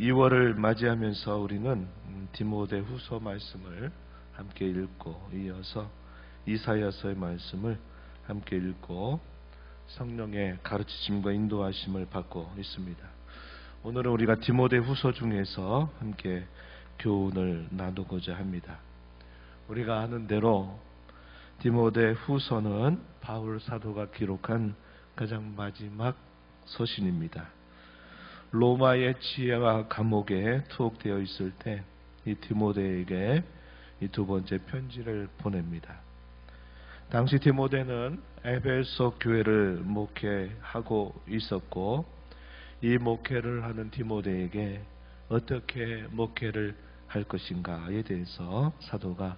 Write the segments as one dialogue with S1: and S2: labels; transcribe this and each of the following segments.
S1: 2월을 맞이하면서 우리는 디모데 후서 말씀을 함께 읽고 이어서 이사야서의 말씀을 함께 읽고 성령의 가르치심과 인도하심을 받고 있습니다. 오늘은 우리가 디모데 후서 중에서 함께 교훈을 나누고자 합니다. 우리가 아는 대로 디모데 후서는 바울 사도가 기록한 가장 마지막 서신입니다. 로마의 지하 감옥에 투옥되어 있을 때 이 디모데에게 이 두 번째 편지를 보냅니다. 당시 디모데는 에베소 교회를 목회하고 있었고, 이 목회를 하는 디모데에게 어떻게 목회를 할 것인가에 대해서 사도가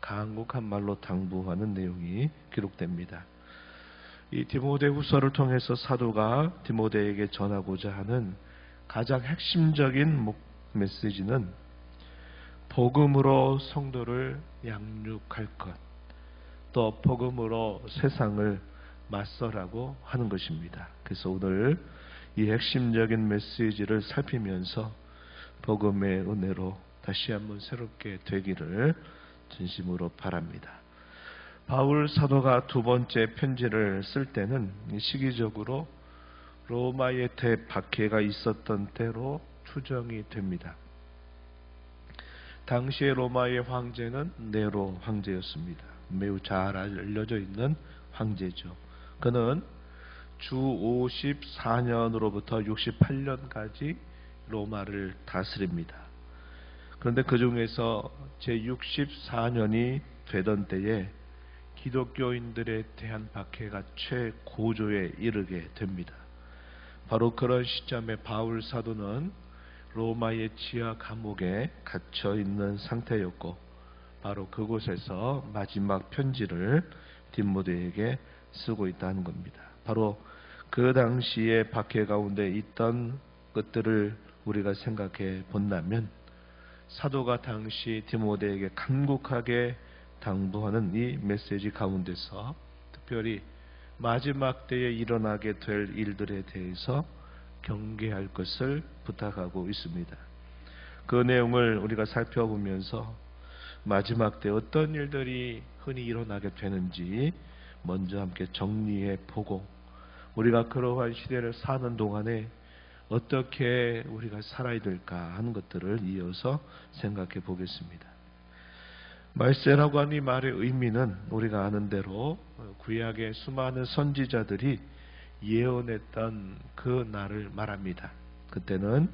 S1: 간곡한 말로 당부하는 내용이 기록됩니다. 이 디모데 후서를 통해서 사도가 디모데에게 전하고자 하는 가장 핵심적인 메시지는 복음으로 성도를 양육할 것, 또 복음으로 세상을 맞서라고 하는 것입니다. 그래서 오늘 이 핵심적인 메시지를 살피면서 복음의 은혜로 다시 한번 새롭게 되기를 진심으로 바랍니다. 바울 사도가 두 번째 편지를 쓸 때는 시기적으로 로마의 대박해가 있었던 때로 추정이 됩니다. 당시의 로마의 황제는 네로 황제였습니다. 매우 잘 알려져 있는 황제죠. 그는 주 54년으로부터 68년까지 로마를 다스립니다. 그런데 그 중에서 제64년이 되던 때에 기독교인들에 대한 박해가 최고조에 이르게 됩니다. 바로 그런 시점에 바울 사도는 로마의 지하 감옥에 갇혀 있는 상태였고, 바로 그곳에서 마지막 편지를 디모데에게 쓰고 있다는 겁니다. 바로 그 당시에 박해 가운데 있던 것들을 우리가 생각해 본다면, 사도가 당시 디모데에게 간곡하게 당부하는 이 메시지 가운데서 특별히 마지막 때에 일어나게 될 일들에 대해서 경계할 것을 부탁하고 있습니다. 그 내용을 우리가 살펴보면서 마지막 때 어떤 일들이 흔히 일어나게 되는지 먼저 함께 정리해 보고, 우리가 그러한 시대를 사는 동안에 어떻게 우리가 살아야 될까 하는 것들을 이어서 생각해 보겠습니다. 말세라고 하는 이 말의 의미는 우리가 아는 대로 구약의 수많은 선지자들이 예언했던 그 날을 말합니다. 그때는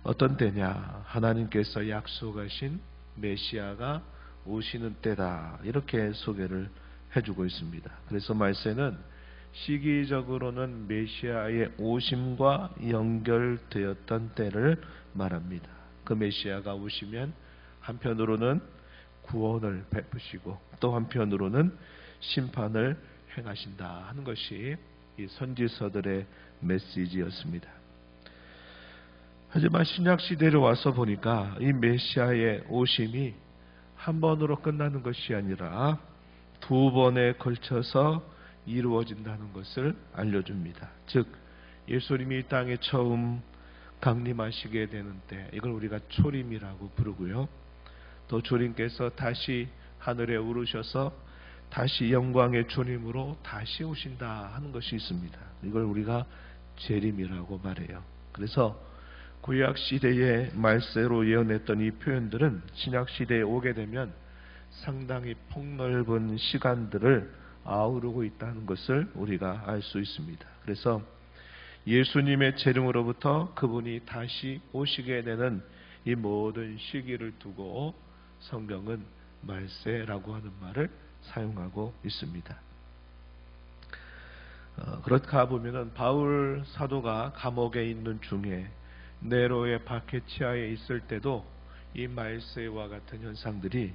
S1: 어떤 때냐? 하나님께서 약속하신 메시아가 오시는 때다, 이렇게 소개를 해주고 있습니다. 그래서 말세는 시기적으로는 메시아의 오심과 연결되었던 때를 말합니다. 그 메시아가 오시면 한편으로는 구원을 베푸시고 또 한편으로는 심판을 행하신다 하는 것이 이 선지서들의 메시지였습니다. 하지만 신약 시대로 와서 보니까 이 메시아의 오심이 한 번으로 끝나는 것이 아니라 두 번에 걸쳐서 이루어진다는 것을 알려줍니다. 즉 예수님이 이 땅에 처음 강림하시게 되는 때, 이걸 우리가 초림이라고 부르고요, 또 주님께서 다시 하늘에 오르셔서 다시 영광의 주님으로 다시 오신다 하는 것이 있습니다. 이걸 우리가 재림이라고 말해요. 그래서 구약 시대의 말세로 예언했던 이 표현들은 신약 시대에 오게 되면 상당히 폭넓은 시간들을 아우르고 있다는 것을 우리가 알 수 있습니다. 그래서 예수님의 재림으로부터 그분이 다시 오시게 되는 이 모든 시기를 두고 성경은 말세라고 하는 말을 사용하고 있습니다. 그렇게 보면은 바울 사도가 감옥에 있는 중에 네로의 박해 치하에 있을 때도 이 말세와 같은 현상들이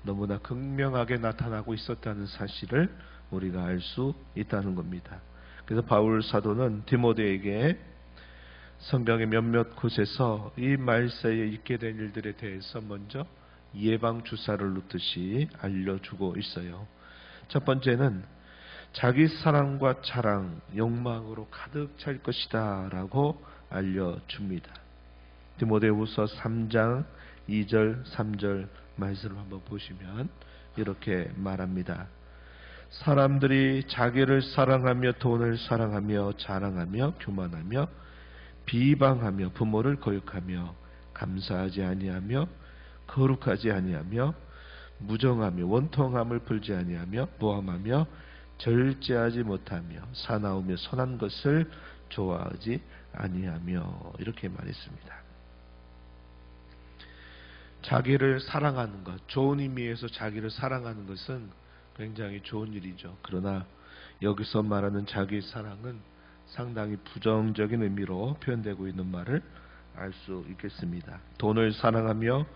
S1: 너무나 극명하게 나타나고 있었다는 사실을 우리가 알 수 있다는 겁니다. 그래서 바울 사도는 디모데에게 성경의 몇몇 곳에서 이 말세에 있게 된 일들에 대해서 먼저 예방 주사를 놓듯이 알려주고 있어요. 첫 번째는 자기 사랑과 자랑, 욕망으로 가득 찰 것이다 라고 알려줍니다. 디모데후서 3장 2절 3절 말씀을 한번 보시면 이렇게 말합니다. 사람들이 자기를 사랑하며 돈을 사랑하며 자랑하며 교만하며 비방하며 부모를 거역하며 감사하지 아니하며 거룩하지 아니하며 무정하며 원통함을 풀지 아니하며 모함하며 절제하지 못하며 사나우며 선한 것을 좋아하지 아니하며 이렇게 말했습니다. 자기를 사랑하는 것, 좋은 의미에서 자기를 사랑하는 것은 굉장히 좋은 일이죠. 그러나 여기서 말하는 자기 사랑은 상당히 부정적인 의미로 표현되고 있는 말을 알 수 있겠습니다. 돈을 사랑하며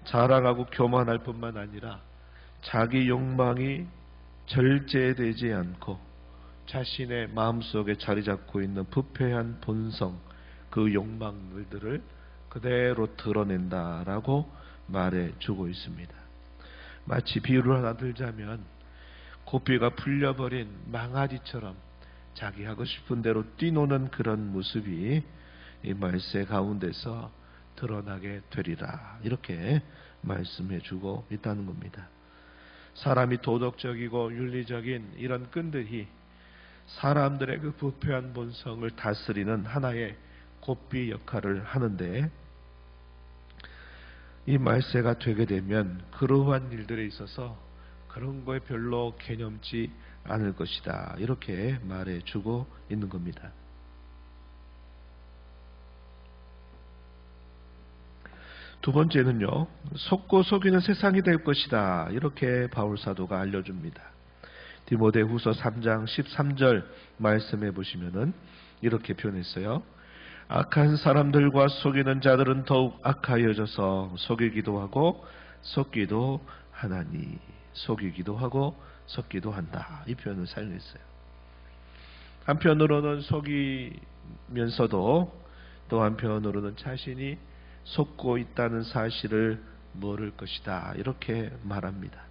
S1: 자랑하고 교만할 뿐만 아니라 자기 욕망이 절제되지 않고 자신의 마음속에 자리 잡고 있는 부패한 본성, 그 욕망들을 그대로 드러낸다라고 말해주고 있습니다. 마치 비유를 하나 들자면 고삐가 풀려버린 망아지처럼 자기 하고 싶은 대로 뛰노는 그런 모습이 이 말세 가운데서 드러나게 되리라, 이렇게 말씀해주고 있다는 겁니다. 사람이 도덕적이고 윤리적인 이런 끈들이 사람들의 그 부패한 본성을 다스리는 하나의 고삐 역할을 하는데, 이 말세가 되게 되면 그러한 일들에 있어서 그런 거에 별로 개념지 않을 것이다, 이렇게 말해주고 있는 겁니다. 두 번째는요, 속고 속이는 세상이 될 것이다, 이렇게 바울 사도가 알려줍니다. 디모데후서 3장 13절 말씀해 보시면은 이렇게 표현했어요. 악한 사람들과 속이는 자들은 더욱 악하여져서 속이기도 하고 속기도 하나니, 속이기도 하고 속기도 한다, 이 표현을 사용했어요. 한편으로는 속이면서도 또 한편으로는 자신이 속고 있다는 사실을 모를 것이다, 이렇게 말합니다.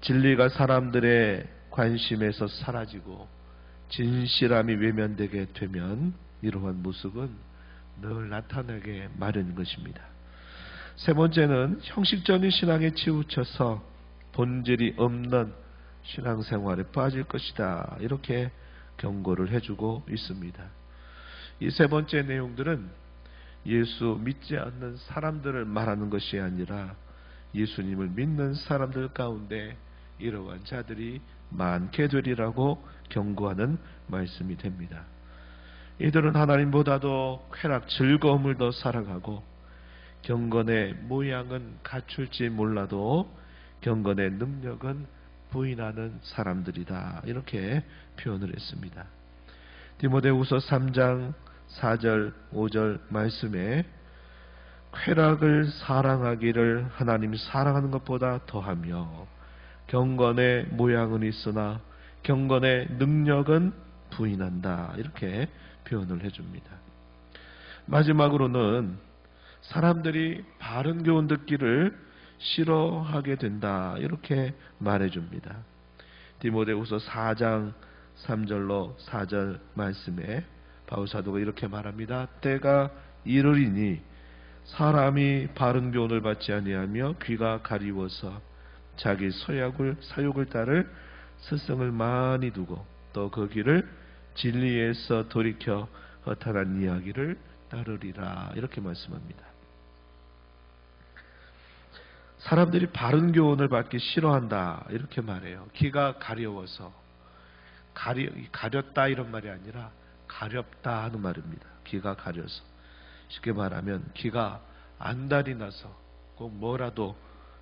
S1: 진리가 사람들의 관심에서 사라지고 진실함이 외면되게 되면 이러한 모습은 늘 나타나게 마련인 것입니다. 세 번째는 형식적인 신앙에 치우쳐서 본질이 없는 신앙생활에 빠질 것이다, 이렇게 경고를 해주고 있습니다. 이 세 번째 내용들은 예수 믿지 않는 사람들을 말하는 것이 아니라 예수님을 믿는 사람들 가운데 이러한 자들이 많게 되리라고 경고하는 말씀이 됩니다. 이들은 하나님보다도 쾌락, 즐거움을 더 사랑하고 경건의 모양은 갖출지 몰라도 경건의 능력은 부인하는 사람들이다, 이렇게 표현을 했습니다. 디모데후서 3장 4절 5절 말씀에 쾌락을 사랑하기를 하나님이 사랑하는 것보다 더하며 경건의 모양은 있으나 경건의 능력은 부인한다, 이렇게 표현을 해줍니다. 마지막으로는 사람들이 바른 교훈 듣기를 싫어하게 된다, 이렇게 말해줍니다. 디모데후서 4장 3절로 4절 말씀에 바울 사도가 이렇게 말합니다. 때가 이르리니 사람이 바른 교훈을 받지 아니하며 귀가 가리워서 자기 사욕을 따를 스승을 많이 두고 또 그 길을 진리에서 돌이켜 허탄한 이야기를 따르리라, 이렇게 말씀합니다. 사람들이 바른 교훈을 받기 싫어한다, 이렇게 말해요. 귀가 가려워서, 가렸다 이런 말이 아니라 가렵다 하는 말입니다. 귀가 가려서, 쉽게 말하면 귀가 안달이 나서 꼭 뭐라도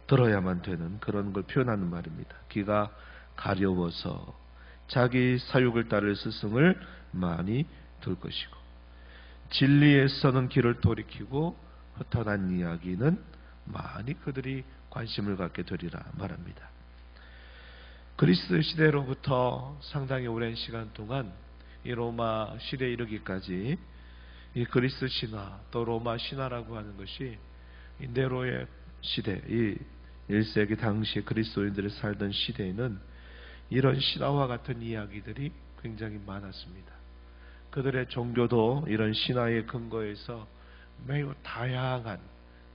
S1: 들어야만 되는 그런 걸 표현하는 말입니다. 귀가 가려워서 자기 사욕을 따를 스승을 많이 둘 것이고 진리에서는 길을 돌이키고 허탄한 이야기는 많이 그들이 관심을 갖게 되리라 말합니다. 그리스 시대로부터 상당히 오랜 시간 동안 이 로마 시대에 이르기까지 이 그리스 신화 또 로마 신화라고 하는 것이 이 네로의 시대, 이 1세기 당시 그리스도인들이 살던 시대에는 이런 신화와 같은 이야기들이 굉장히 많았습니다. 그들의 종교도 이런 신화의 근거에서 매우 다양한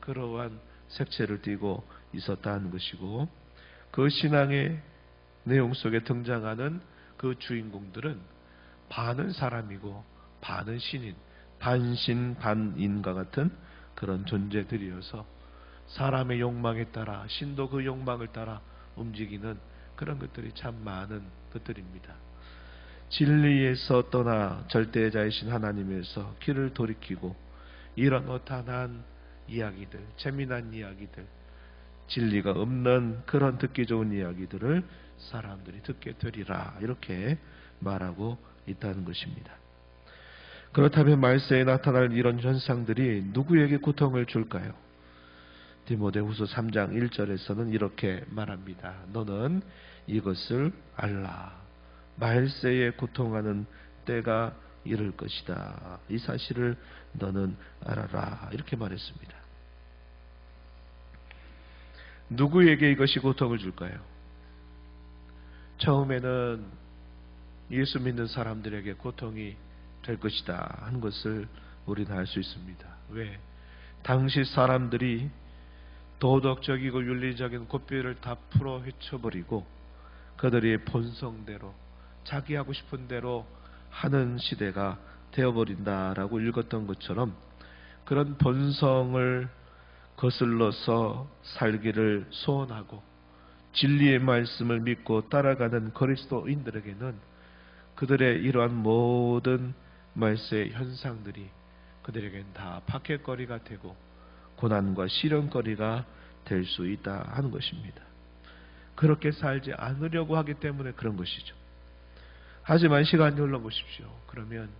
S1: 그러한 색채를 띠고 있었다는 것이고, 그 신앙의 내용 속에 등장하는 그 주인공들은 반은 사람이고 반은 신인, 반신 반인과 같은 그런 존재들이어서 사람의 욕망에 따라, 신도 그 욕망을 따라 움직이는 그런 것들이 참 많은 것들입니다. 진리에서 떠나 절대자이신 하나님에서 길을 돌이키고 이런 어탄한 이야기들, 재미난 이야기들, 진리가 없는 그런 듣기 좋은 이야기들을 사람들이 듣게 되리라, 이렇게 말하고 있다는 것입니다. 그렇다면 말세에 나타날 이런 현상들이 누구에게 고통을 줄까요? 디모데후서 3장 1절에서는 이렇게 말합니다. 너는 이것을 알라. 말세에 고통하는 때가 이를 것이다. 이 사실을 너는 알아라. 이렇게 말했습니다. 누구에게 이것이 고통을 줄까요? 처음에는 예수 믿는 사람들에게 고통이 될 것이다 하는 것을 우리는 알 수 있습니다. 왜? 당시 사람들이 도덕적이고 윤리적인 고삐를 다 풀어 헤쳐버리고 그들의 본성대로 자기 하고 싶은 대로 하는 시대가 되어버린다라고 읽었던 것처럼, 그런 본성을 거슬러서 살기를 소원하고 진리의 말씀을 믿고 따라가는 그리스도인들에게는 그들의 이러한 모든 말세의 현상들이 그들에게는 다 박해거리가 되고 고난과 시련거리가 될 수 있다 하는 것입니다. 그렇게 살지 않으려고 하기 때문에 그런 것이죠. 하지만 시간이 흘러보십시오. 그러면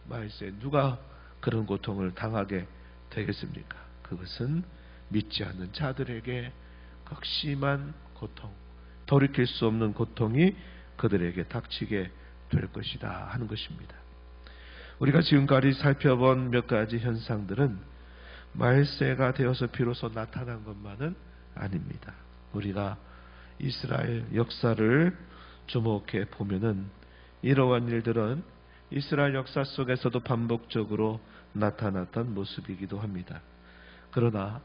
S1: 말세 누가 그런 고통을 당하게 되겠습니까? 그것은 믿지 않는 자들에게 극심한 고통, 돌이킬 수 없는 고통이 그들에게 닥치게 될 것이다 하는 것입니다. 우리가 지금까지 살펴본 몇 가지 현상들은 말세가 되어서 비로소 나타난 것만은 아닙니다. 우리가 이스라엘 역사를 주목해 보면은 이러한 일들은 이스라엘 역사 속에서도 반복적으로 나타났던 모습이기도 합니다. 그러나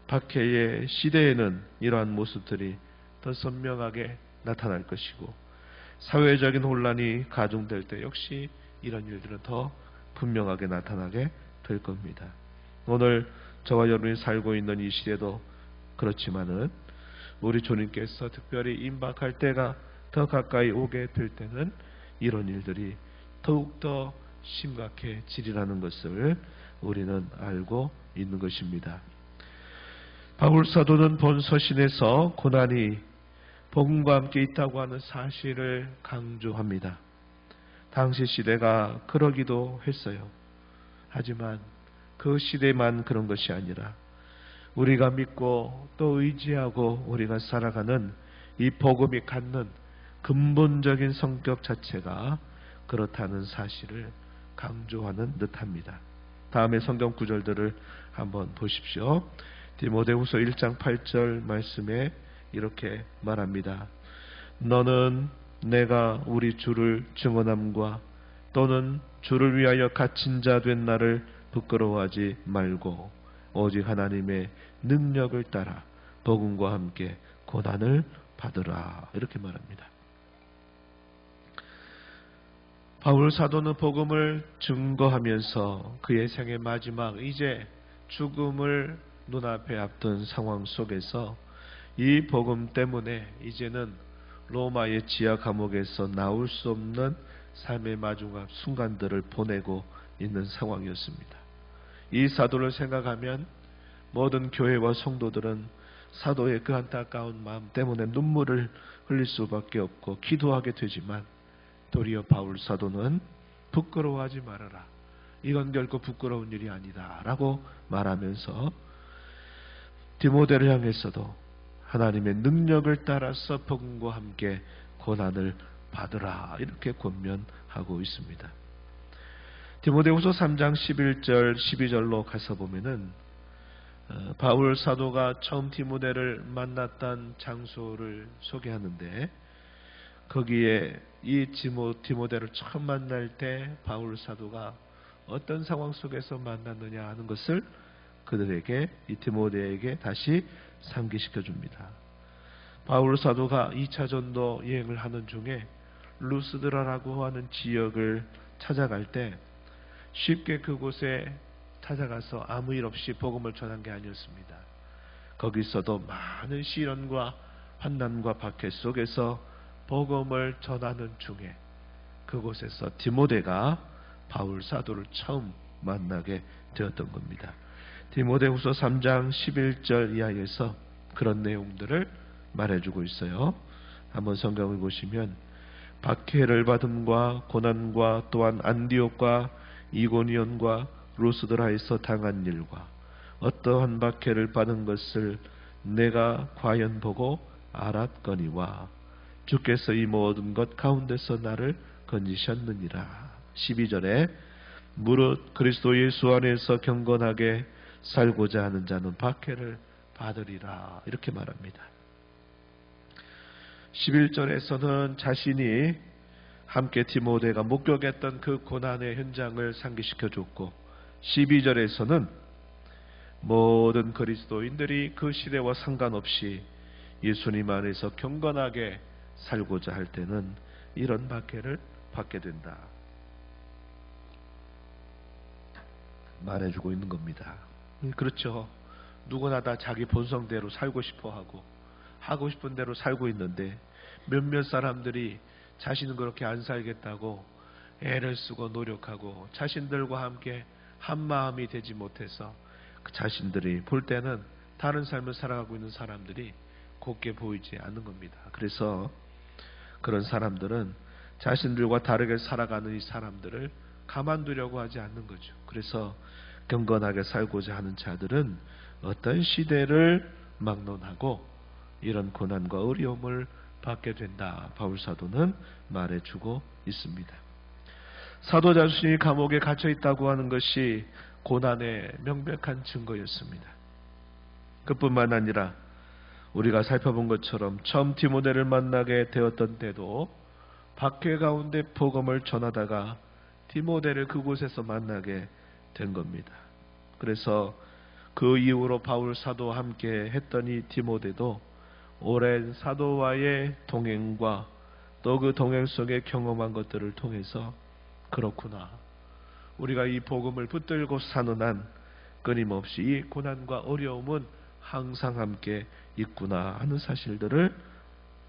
S1: 박해의 시대에는 이러한 모습들이 더 선명하게 나타날 것이고, 사회적인 혼란이 가중될 때 역시 이런 일들은 더 분명하게 나타나게 될 겁니다. 오늘 저와 여러분이 살고 있는 이 시대도 그렇지만은 우리 주님께서 특별히 임박할 때가 더 가까이 오게 될 때는 이런 일들이 더욱더 심각해지리라는 것을 우리는 알고 있는 것입니다. 바울 사도는 본 서신에서 고난이 복음과 함께 있다고 하는 사실을 강조합니다. 당시 시대가 그러기도 했어요. 하지만 그 시대만 그런 것이 아니라 우리가 믿고 또 의지하고 우리가 살아가는 이 복음이 갖는 근본적인 성격 자체가 그렇다는 사실을 강조하는 듯합니다. 다음에 성경 구절들을 한번 보십시오. 디모데후서 1장 8절 말씀에 이렇게 말합니다. 너는 내가 우리 주를 증언함과 또는 주를 위하여 갇힌 자 된 나를 부끄러워하지 말고 오직 하나님의 능력을 따라 복음과 함께 고난을 받으라, 이렇게 말합니다. 바울 사도는 복음을 증거하면서 그의 생의 마지막 이제 죽음을 눈앞에 앞둔 상황 속에서 이 복음 때문에 이제는 로마의 지하 감옥에서 나올 수 없는 삶의 마지막 순간들을 보내고 있는 상황이었습니다. 이 사도를 생각하면 모든 교회와 성도들은 사도의 그 안타까운 마음 때문에 눈물을 흘릴 수밖에 없고 기도하게 되지만, 도리어 바울 사도는 부끄러워하지 말아라, 이건 결코 부끄러운 일이 아니다 라고 말하면서 디모데를 향해서도 하나님의 능력을 따라서 복음과 함께 고난을 받으라, 이렇게 권면하고 있습니다. 디모데후서 3장 11절 12절로 가서 보면은 바울 사도가 처음 디모데를 만났던 장소를 소개하는데, 거기에 이 디모데를 처음 만날 때 바울 사도가 어떤 상황 속에서 만났느냐 하는 것을 그들에게, 이 디모데에게 다시 상기시켜 줍니다. 바울 사도가 2차 전도 여행을 하는 중에 루스드라라고 하는 지역을 찾아갈 때 쉽게 그곳에 찾아가서 아무 일 없이 복음을 전한 게 아니었습니다. 거기서도 많은 시련과 환난과 박해 속에서 복음을 전하는 중에 그곳에서 디모데가 바울 사도를 처음 만나게 되었던 겁니다. 디모데후서 3장 11절 이하에서 그런 내용들을 말해주고 있어요. 한번 성경을 보시면 박해를 받음과 고난과 또한 안디옥과 이고니온과 루스드라에서 당한 일과 어떠한 박해를 받은 것을 내가 과연 보고 알았거니와 주께서 이 모든 것 가운데서 나를 건지셨느니라. 12절에 무릇 그리스도 예수 안에서 경건하게 살고자 하는 자는 박해를 받으리라 이렇게 말합니다. 11절에서는 자신이 함께 디모데가 목격했던 그 고난의 현장을 상기시켜 줬고 12절에서는 모든 그리스도인들이 그 시대와 상관없이 예수님 안에서 경건하게 살고자 할 때는 이런 박해를 받게 된다 말해주고 있는 겁니다. 그렇죠. 누구나 다 자기 본성대로 살고 싶어 하고 싶은 대로 살고 있는데 몇몇 사람들이 자신은 그렇게 안 살겠다고 애를 쓰고 노력하고 자신들과 함께 한 마음이 되지 못해서 그 자신들이 볼 때는 다른 삶을 살아가고 있는 사람들이 곱게 보이지 않는 겁니다. 그래서 그런 사람들은 자신들과 다르게 살아가는 이 사람들을 가만두려고 하지 않는 거죠. 그래서 경건하게 살고자 하는 자들은 어떤 시대를 막론하고 이런 고난과 어려움을 받게 된다. 바울 사도는 말해주고 있습니다. 사도 자신이 감옥에 갇혀 있다고 하는 것이 고난의 명백한 증거였습니다. 그뿐만 아니라 우리가 살펴본 것처럼 처음 디모데를 만나게 되었던 때도 박해 가운데 복음을 전하다가 디모데를 그곳에서 만나게 된 겁니다. 그래서 그 이후로 바울 사도와 함께 했던 이 디모데도 오랜 사도와의 동행과 또 그 동행 속에 경험한 것들을 통해서 그렇구나. 우리가 이 복음을 붙들고 사는 한 끊임없이 이 고난과 어려움은 항상 함께 있구나 하는 사실들을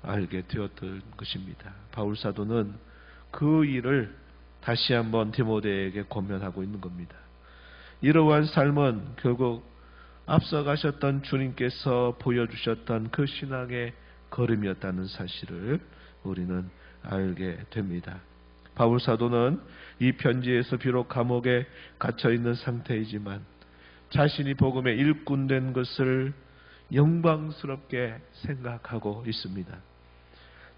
S1: 알게 되었던 것입니다. 바울 사도는 그 일을 다시 한번 디모데에게 권면하고 있는 겁니다. 이러한 삶은 결국 앞서가셨던 주님께서 보여주셨던 그 신앙의 걸음이었다는 사실을 우리는 알게 됩니다. 바울 사도는 이 편지에서 비록 감옥에 갇혀 있는 상태이지만 자신이 복음의 일꾼된 것을 영광스럽게 생각하고 있습니다.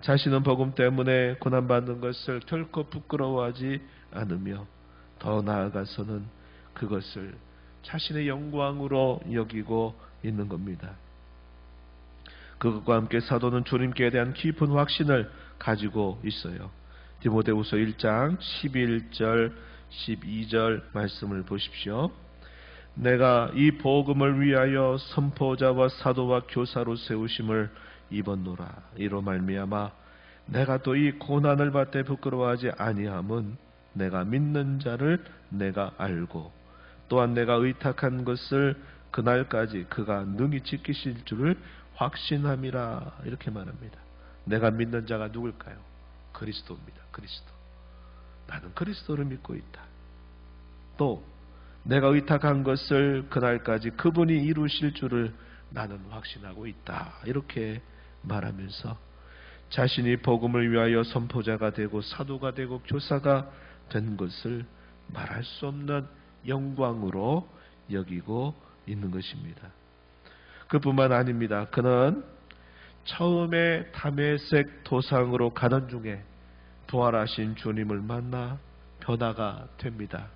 S1: 자신은 복음 때문에 고난받는 것을 결코 부끄러워하지 않으며 더 나아가서는 그것을 자신의 영광으로 여기고 있는 겁니다. 그것과 함께 사도는 주님께 대한 깊은 확신을 가지고 있어요. 디모데후서 1장 11절 12절 말씀을 보십시오. 내가 이 복음을 위하여 선포자와 사도와 교사로 세우심을 입었노라. 이로 말미암아 내가 또 이 고난을 받되 부끄러워하지 아니함은 내가 믿는 자를 내가 알고 또한 내가 의탁한 것을 그날까지 그가 능히 지키실 줄을 확신함이라. 이렇게 말합니다. 내가 믿는 자가 누굴까요? 그리스도입니다. 그리스도. 나는 그리스도를 믿고 있다. 또 내가 의탁한 것을 그날까지 그분이 이루실 줄을 나는 확신하고 있다. 이렇게 말하면서 자신이 복음을 위하여 선포자가 되고 사도가 되고 교사가 된 것을 말할 수 없는 영광으로 여기고 있는 것입니다. 그뿐만 아닙니다. 그는 처음에 다메섹 도상으로 가던 중에 부활하신 주님을 만나 변화가 됩니다.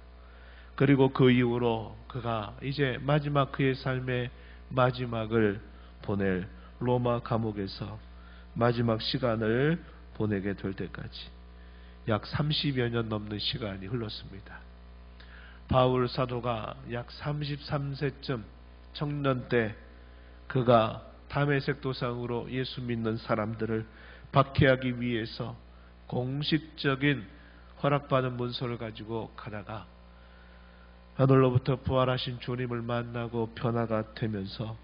S1: 그리고 그 이후로 그가 이제 마지막 그의 삶의 마지막을 보낼 로마 감옥에서 마지막 시간을 보내게 될 때까지 약 30여 년 넘는 시간이 흘렀습니다. 바울 사도가 약 33세쯤 청년 때 그가 다메섹 도상으로 예수 믿는 사람들을 박해하기 위해서 공식적인 허락받은 문서를 가지고 가다가 하늘로부터 부활하신 주님을 만나고 변화가 되면서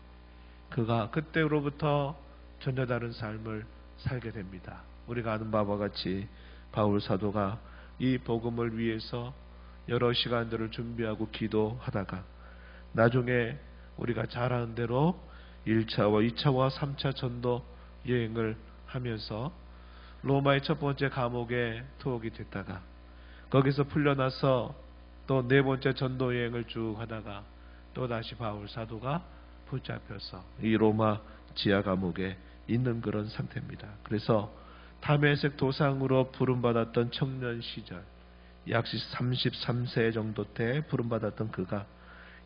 S1: 그가 그때로부터 전혀 다른 삶을 살게 됩니다. 우리가 아는 바와 같이 바울 사도가 이 복음을 위해서 여러 시간들을 준비하고 기도하다가 나중에 우리가 잘 아는 대로 1차와 2차와 3차 전도 여행을 하면서 로마의 첫 번째 감옥에 투옥이 됐다가 거기서 풀려나서 또 네 번째 전도 여행을 쭉 하다가 또 다시 바울 사도가 붙잡혀서 이 로마 지하 감옥에 있는 그런 상태입니다. 그래서 다메섹 도상으로 부름받았던 청년 시절 약 33세 정도 때 부름받았던 그가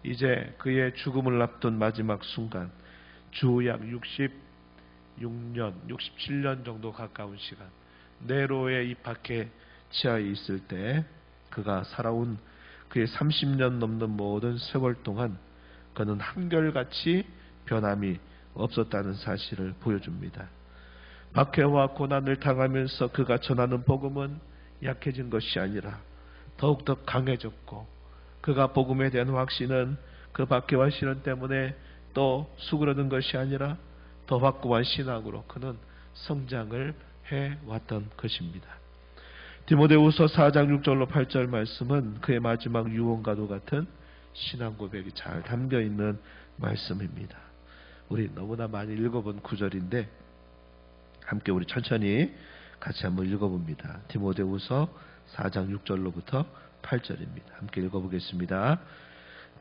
S1: 이제 그의 죽음을 앞둔 마지막 순간 주 약 66년, 67년 정도 가까운 시간 네로의 이 박해 치하에 있을 때 그가 살아온 그의 30년 넘는 모든 세월 동안 그는 한결같이 변함이 없었다는 사실을 보여줍니다. 박해와 고난을 당하면서 그가 전하는 복음은 약해진 것이 아니라 더욱더 강해졌고 그가 복음에 대한 확신은 그 박해와 시련 때문에 또 수그러든 것이 아니라 더 확고한 신앙으로 그는 성장을 해왔던 것입니다. 디모데후서 4장 6절로 8절 말씀은 그의 마지막 유언과도 같은 신앙 고백이 잘 담겨있는 말씀입니다. 우리 너무나 많이 읽어본 구절인데 함께 우리 천천히 같이 한번 읽어봅니다. 디모데후서 4장 6절로부터 8절입니다. 함께 읽어보겠습니다.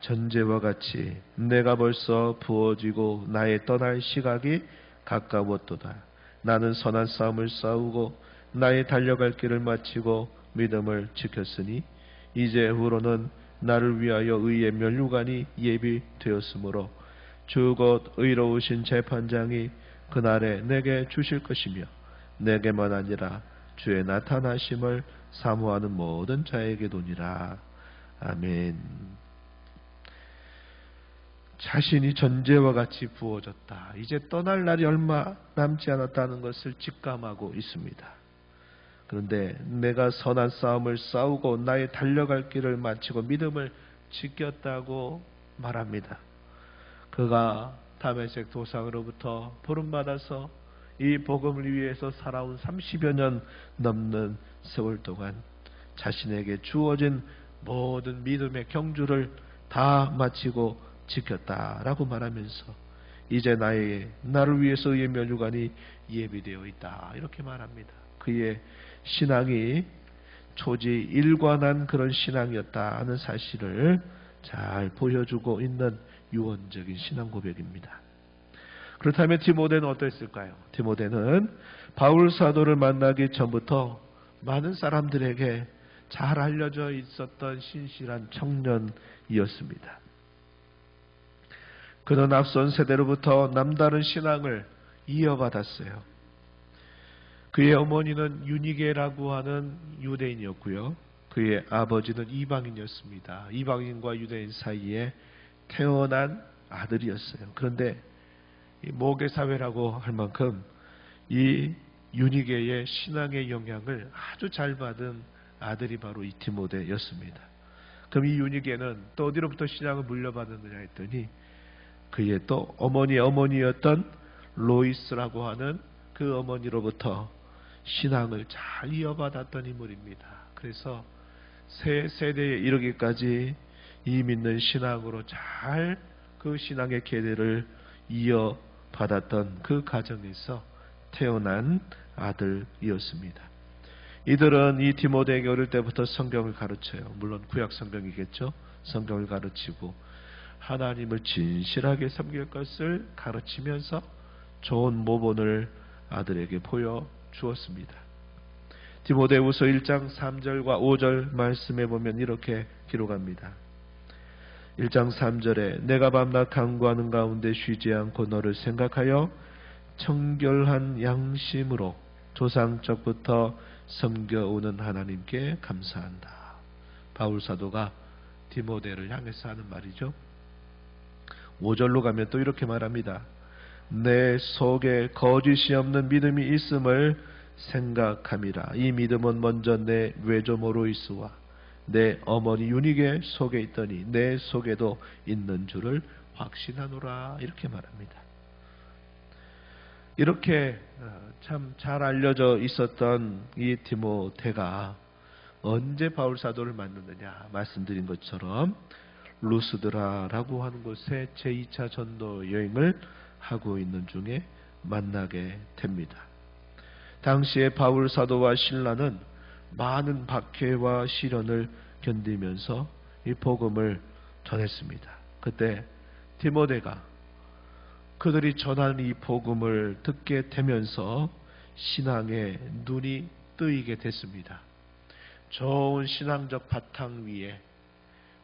S1: 전제와 같이 내가 벌써 부어지고 나의 떠날 시각이 가까웠도다. 나는 선한 싸움을 싸우고 나의 달려갈 길을 마치고 믿음을 지켰으니 이제 후로는 나를 위하여 의의 면류관이 예비되었으므로 주 곧 의로우신 재판장이 그날에 내게 주실 것이며 내게만 아니라 주의 나타나심을 사모하는 모든 자에게도니라. 아멘. 자신이 전제와 같이 부어졌다. 이제 떠날 날이 얼마 남지 않았다는 것을 직감하고 있습니다. 그런데 내가 선한 싸움을 싸우고 나의 달려갈 길을 마치고 믿음을 지켰다고 말합니다. 그가 다메섹 도상으로부터 부름받아서 이 복음을 위해서 살아온 30여 년 넘는 세월 동안 자신에게 주어진 모든 믿음의 경주를 다 마치고 지켰다라고 말하면서 이제 나를 위해서 의의 면류관이 예비되어 있다 이렇게 말합니다. 그의 신앙이 초지 일관한 그런 신앙이었다 하는 사실을 잘 보여주고 있는 유언적인 신앙 고백입니다. 그렇다면 디모데는 어땠을까요? 디모데는 바울 사도를 만나기 전부터 많은 사람들에게 잘 알려져 있었던 신실한 청년이었습니다. 그는 앞선 세대로부터 남다른 신앙을 이어받았어요. 그의 어머니는 유니게라고 하는 유대인이었고요. 그의 아버지는 이방인이었습니다. 이방인과 유대인 사이에 태어난 아들이었어요. 그런데 이 모계 사회라고 할 만큼 이 유니게의 신앙의 영향을 아주 잘 받은 아들이 바로 이 디모데였습니다. 그럼 이 유니게는 또 어디로부터 신앙을 물려받았느냐 했더니 그의 또 어머니였던 로이스라고 하는 그 어머니로부터 신앙을 잘 이어받았던 인물입니다. 그래서 세 세대에 이르기까지 이 믿는 신앙으로 잘 그 신앙의 계대를 이어받았던 그 가정에서 태어난 아들이었습니다. 이들은 이 디모데에게 어릴 때부터 성경을 가르쳐요. 물론 구약 성경이겠죠. 성경을 가르치고 하나님을 진실하게 섬길 것을 가르치면서 좋은 모본을 아들에게 보여주었습니다. 디모데후서 1장 3절과 5절 말씀에 보면 이렇게 기록합니다. 1장 3절에 내가 밤낮 간구하는 가운데 쉬지 않고 너를 생각하여 청결한 양심으로 조상적부터 섬겨오는 하나님께 감사한다. 바울 사도가 디모데를 향해서 하는 말이죠. 5절로 가면 또 이렇게 말합니다. 내 속에 거짓이 없는 믿음이 있음을 생각함이라. 이 믿음은 먼저 내 외조모 로이스와 내 어머니 유니게 속에 있더니 내 속에도 있는 줄을 확신하노라. 이렇게 말합니다. 이렇게 참 잘 알려져 있었던 이 디모데가 언제 바울 사도를 만났느냐 말씀드린 것처럼 루스드라라고 하는 곳에 제2차 전도 여행을 하고 있는 중에 만나게 됩니다. 당시에 바울 사도와 실라는 많은 박해와 시련을 견디면서 이 복음을 전했습니다. 그때 디모데가 그들이 전한 이 복음을 듣게 되면서 신앙의 눈이 뜨이게 됐습니다. 좋은 신앙적 바탕 위에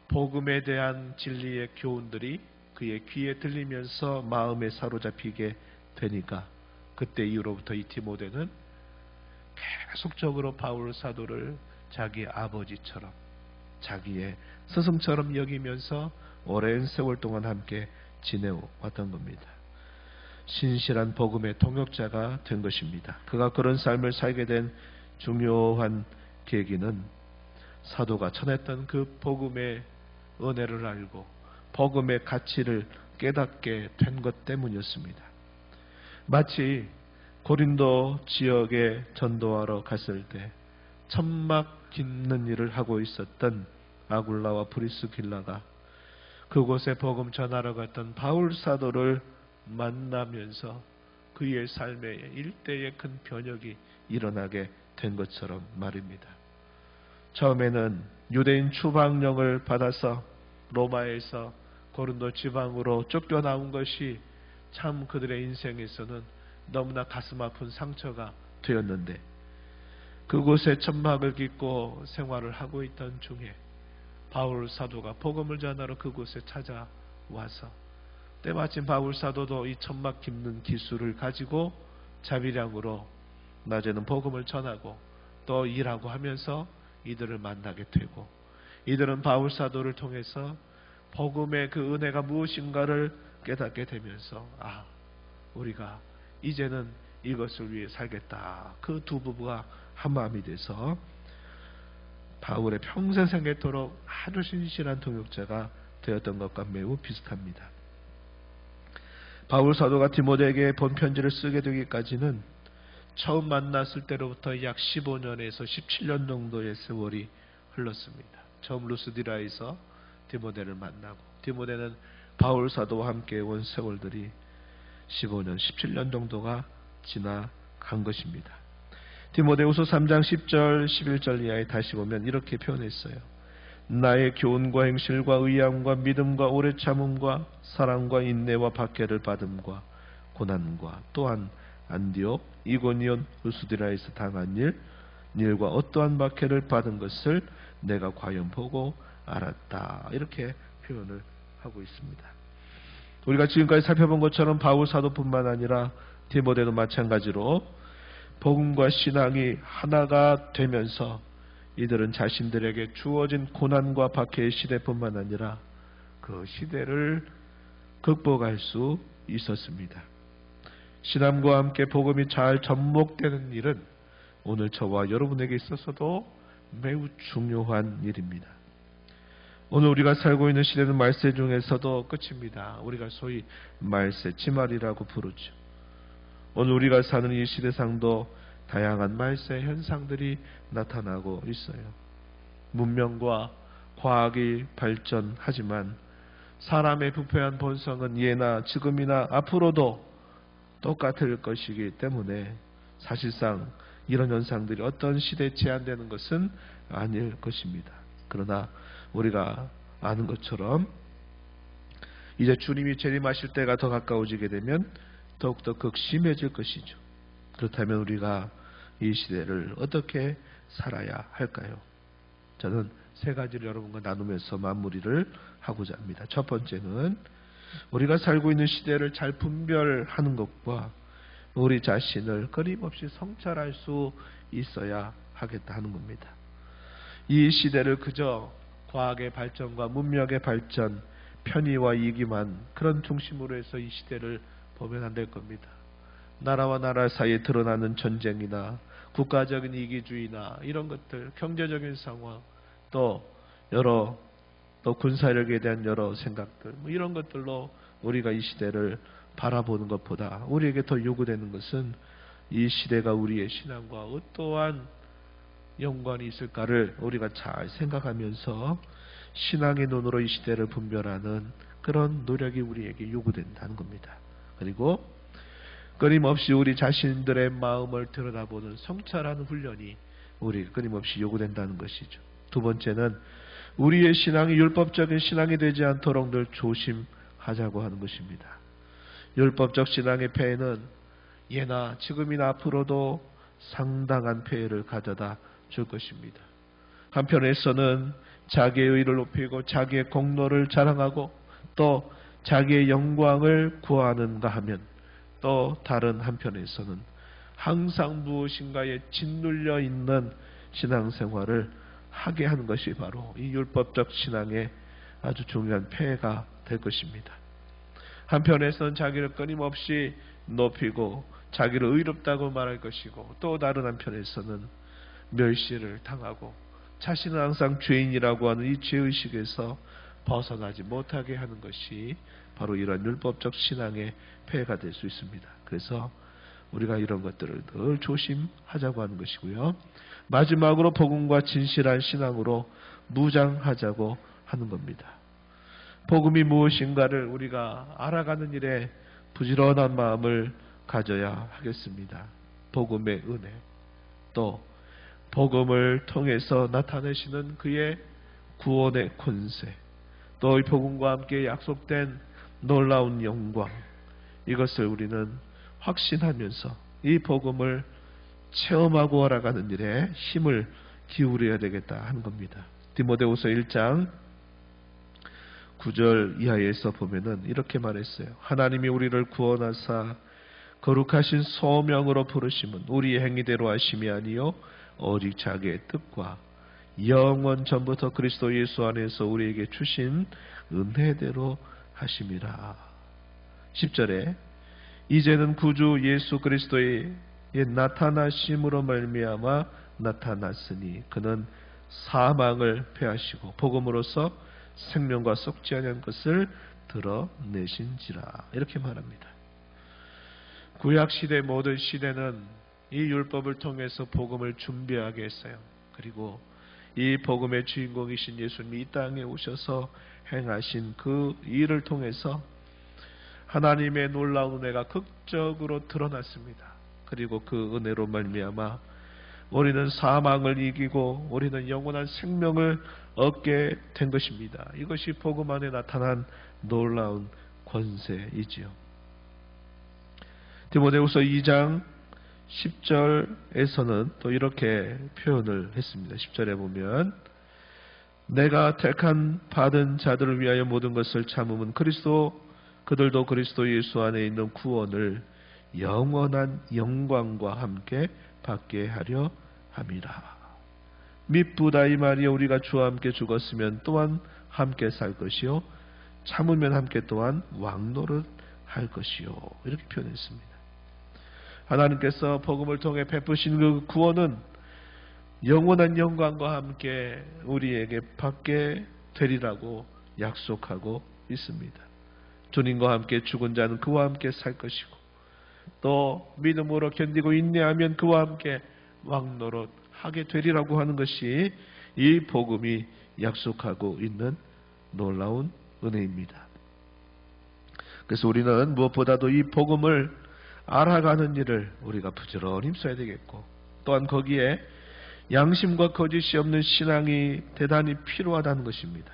S1: 복음에 대한 진리의 교훈들이 그의 귀에 들리면서 마음에 사로잡히게 되니까 그때 이후로부터 이 디모데는 계속적으로 바울 사도를 자기 아버지처럼 자기의 스승처럼 여기면서 오랜 세월 동안 함께 지내왔던 겁니다. 신실한 복음의 동역자가 된 것입니다. 그가 그런 삶을 살게 된 중요한 계기는 사도가 전했던 그 복음의 은혜를 알고 복음의 가치를 깨닫게 된 것 때문이었습니다. 마치 고린도 지역에 전도하러 갔을 때 천막 깃는 일을 하고 있었던 아굴라와 브리스길라가 그곳에 복음 전하러 갔던 바울 사도를 만나면서 그의 삶에 일대의 큰 변혁이 일어나게 된 것처럼 말입니다. 처음에는 유대인 추방령을 받아서 로마에서 고린도 지방으로 쫓겨나온 것이 참 그들의 인생에서는 너무나 가슴 아픈 상처가 되었는데 그곳에 천막을 깃고 생활을 하고 있던 중에 바울 사도가 복음을 전하러 그곳에 찾아와서 때마침 바울 사도도 이 천막 깃는 기술을 가지고 자비량으로 낮에는 복음을 전하고 또 일하고 하면서 이들을 만나게 되고 이들은 바울 사도를 통해서 복음의 그 은혜가 무엇인가를 깨닫게 되면서 우리가 이제는 이것을 위해 살겠다. 그 두 부부가 한마음이 돼서 바울의 평생 생애토록 아주 신실한 동역자가 되었던 것과 매우 비슷합니다. 바울 사도가 디모데에게 본 편지를 쓰게 되기까지는 처음 만났을 때로부터 약 15년에서 17년 정도의 세월이 흘렀습니다. 처음 루스드라에서 디모데를 만나고 디모데는 바울 사도와 함께 온 세월들이 15년, 17년 정도가 지나간 것입니다. 디모데후서 3장 10절, 11절 이하에 다시 보면 이렇게 표현했어요. 나의 교훈과 행실과 의함과 믿음과 오래 참음과 사랑과 인내와 박해를 받음과 고난과 또한 안디옥, 이고니온, 루스드라에서 당한 일과 어떠한 박해를 받은 것을 내가 과연 보고 알았다. 이렇게 표현을 하고 있습니다. 우리가 지금까지 살펴본 것처럼 바울 사도뿐만 아니라 디모데도 마찬가지로 복음과 신앙이 하나가 되면서 이들은 자신들에게 주어진 고난과 박해의 시대뿐만 아니라 그 시대를 극복할 수 있었습니다. 신앙과 함께 복음이 잘 접목되는 일은 오늘 저와 여러분에게 있어서도 매우 중요한 일입니다. 오늘 우리가 살고 있는 시대는 말세 중에서도 끝입니다. 우리가 소위 말세 치말이라고 부르죠. 오늘 우리가 사는 이 시대상도 다양한 말세 현상들이 나타나고 있어요. 문명과 과학이 발전하지만 사람의 부패한 본성은 예나 지금이나 앞으로도 똑같을 것이기 때문에 사실상 이런 현상들이 어떤 시대에 제한되는 것은 아닐 것입니다. 그러나 우리가 아는 것처럼 이제 주님이 재림하실 때가 더 가까워지게 되면 더욱더 극심해질 것이죠. 그렇다면 우리가 이 시대를 어떻게 살아야 할까요? 저는 세 가지를 여러분과 나누면서 마무리를 하고자 합니다. 첫 번째는 우리가 살고 있는 시대를 잘 분별하는 것과 우리 자신을 끊임없이 성찰할 수 있어야 하겠다 하는 겁니다. 이 시대를 그저 과학의 발전과 문명의 발전, 편의와 이기만 그런 중심으로 해서 이 시대를 보면 안 될 겁니다. 나라와 나라 사이에 드러나는 전쟁이나 국가적인 이기주의나 이런 것들, 경제적인 상황, 또 군사력에 대한 여러 생각들, 이런 것들로 우리가 이 시대를 바라보는 것보다 우리에게 더 요구되는 것은 이 시대가 우리의 신앙과 어떠한 연관이 있을까를 우리가 잘 생각하면서 신앙의 눈으로 이 시대를 분별하는 그런 노력이 우리에게 요구된다는 겁니다. 그리고 끊임없이 우리 자신들의 마음을 들여다보는 성찰하는 훈련이 우리에게 끊임없이 요구된다는 것이죠. 두 번째는 우리의 신앙이 율법적인 신앙이 되지 않도록 늘 조심하자고 하는 것입니다. 율법적 신앙의 폐해는 예나 지금이나 앞으로도 상당한 폐해를 가져다 줄 것입니다. 한편에서는 자기의 의를 높이고 자기의 공로를 자랑하고 또 자기의 영광을 구하는가 하면, 또 다른 한편에서는 항상 무엇인가에 짓눌려 있는 신앙생활을 하게 하는 것이 바로 이 율법적 신앙의 아주 중요한 폐해가 될 것입니다. 한편에서는 자기를 끊임없이 높이고 자기를 의롭다고 말할 것이고, 또 다른 한편에서는 멸시를 당하고 자신은 항상 죄인이라고 하는 이 죄의식에서 벗어나지 못하게 하는 것이 바로 이런 율법적 신앙의 폐해가 될 수 있습니다. 그래서 우리가 이런 것들을 늘 조심하자고 하는 것이고요. 마지막으로 복음과 진실한 신앙으로 무장하자고 하는 겁니다. 복음이 무엇인가를 우리가 알아가는 일에 부지런한 마음을 가져야 하겠습니다. 복음의 은혜, 또 복음을 통해서 나타내시는 그의 구원의 권세, 또 이 복음과 함께 약속된 놀라운 영광, 이것을 우리는 확신하면서 이 복음을 체험하고 알아가는 일에 힘을 기울여야 되겠다 하는 겁니다. 디모데후서 1장 9절 이하에서 보면은 이렇게 말했어요. 하나님이 우리를 구원하사 거룩하신 소명으로 부르심은 우리의 행위대로 하심이 아니요 오직 자기의 뜻과 영원 전부터 그리스도 예수 안에서 우리에게 주신 은혜대로 하심이라. 10절에 이제는 구주 예수 그리스도의 나타나심으로 말미암아 나타났으니 그는 사망을 패하시고 복음으로써 생명과 썩지 아니한 것을 드러내신지라. 이렇게 말합니다. 구약시대 모든 시대는 이 율법을 통해서 복음을 준비하게 했어요. 그리고 이 복음의 주인공이신 예수님이 이 땅에 오셔서 행하신 그 일을 통해서 하나님의 놀라운 은혜가 극적으로 드러났습니다. 그리고 그 은혜로 말미암아 우리는 사망을 이기고 우리는 영원한 생명을 얻게 된 것입니다. 이것이 복음 안에 나타난 놀라운 권세이지요. 디모데후서 2장 10절에서는 또 이렇게 표현을 했습니다. 10절에 보면 내가 택한 받은 자들을 위하여 모든 것을 참음은 그들도 그리스도 예수 안에 있는 구원을 영원한 영광과 함께 받게 하려 함이라. 미쁘다 이 말이 우리가 주와 함께 죽었으면 또한 함께 살 것이요 참으면 함께 또한 왕노릇 할 것이요. 이렇게 표현했습니다. 하나님께서 복음을 통해 베푸신 그 구원은 영원한 영광과 함께 우리에게 받게 되리라고 약속하고 있습니다. 주님과 함께 죽은 자는 그와 함께 살 것이고 또 믿음으로 견디고 인내하면 그와 함께 왕노릇 하게 되리라고 하는 것이 이 복음이 약속하고 있는 놀라운 은혜입니다. 그래서 우리는 무엇보다도 이 복음을 알아가는 일을 우리가 부지런히 힘써야 되겠고, 또한 거기에 양심과 거짓이 없는 신앙이 대단히 필요하다는 것입니다.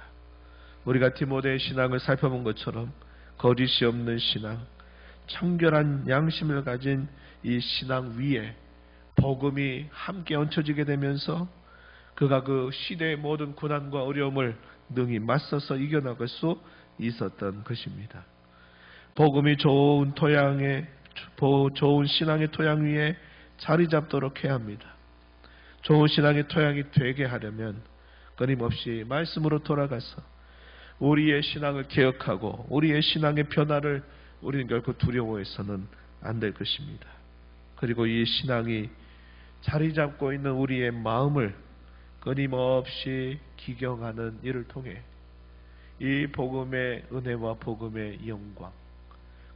S1: 우리가 디모데의 신앙을 살펴본 것처럼 거짓이 없는 신앙, 청결한 양심을 가진 이 신앙 위에 복음이 함께 얹혀지게 되면서 그가 그 시대의 모든 고난과 어려움을 능히 맞서서 이겨나갈 수 있었던 것입니다. 복음이 좋은 신앙의 토양 위에 자리 잡도록 해야 합니다. 좋은 신앙의 토양이 되게 하려면 끊임없이 말씀으로 돌아가서 우리의 신앙을 개혁하고 우리의 신앙의 변화를 우리는 결코 두려워해서는 안 될 것입니다. 그리고 이 신앙이 자리 잡고 있는 우리의 마음을 끊임없이 기경하는 이를 통해 이 복음의 은혜와 복음의 영광,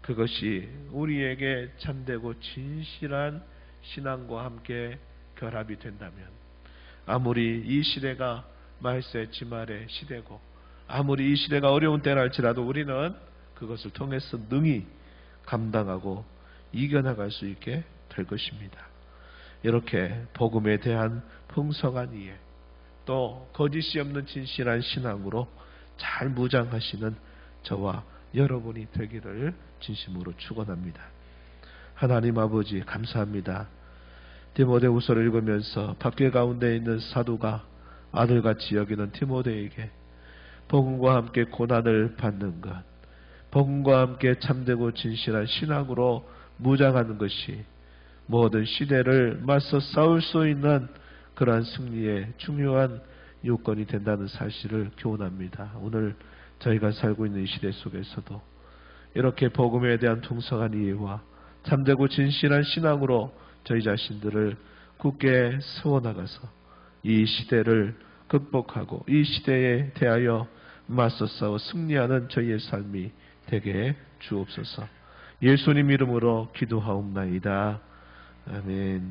S1: 그것이 우리에게 참되고 진실한 신앙과 함께 결합이 된다면, 아무리 이 시대가 말세 지말의 시대고 아무리 이 시대가 어려운 때라 할지라도 우리는 그것을 통해서 능히 감당하고 이겨나갈 수 있게 될 것입니다. 이렇게 복음에 대한 풍성한 이해, 또 거짓이 없는 진실한 신앙으로 잘 무장하시는 저와 여러분이 되기를 진심으로 축원합니다. 하나님 아버지 감사합니다. 디모데후서를 읽으면서 밖에 가운데 있는 사도가 아들같이 여기는 디모데에게 복음과 함께 고난을 받는 것, 복음과 함께 참되고 진실한 신앙으로 무장하는 것이 모든 시대를 맞서 싸울 수 있는 그러한 승리의 중요한 요건이 된다는 사실을 교훈합니다. 오늘 저희가 살고 있는 이 시대 속에서도 이렇게 복음에 대한 풍성한 이해와 참되고 진실한 신앙으로 저희 자신들을 굳게 세워나가서 이 시대를 극복하고 이 시대에 대하여 맞서 싸워 승리하는 저희의 삶이 되게 주옵소서. 예수님 이름으로 기도하옵나이다. 아멘.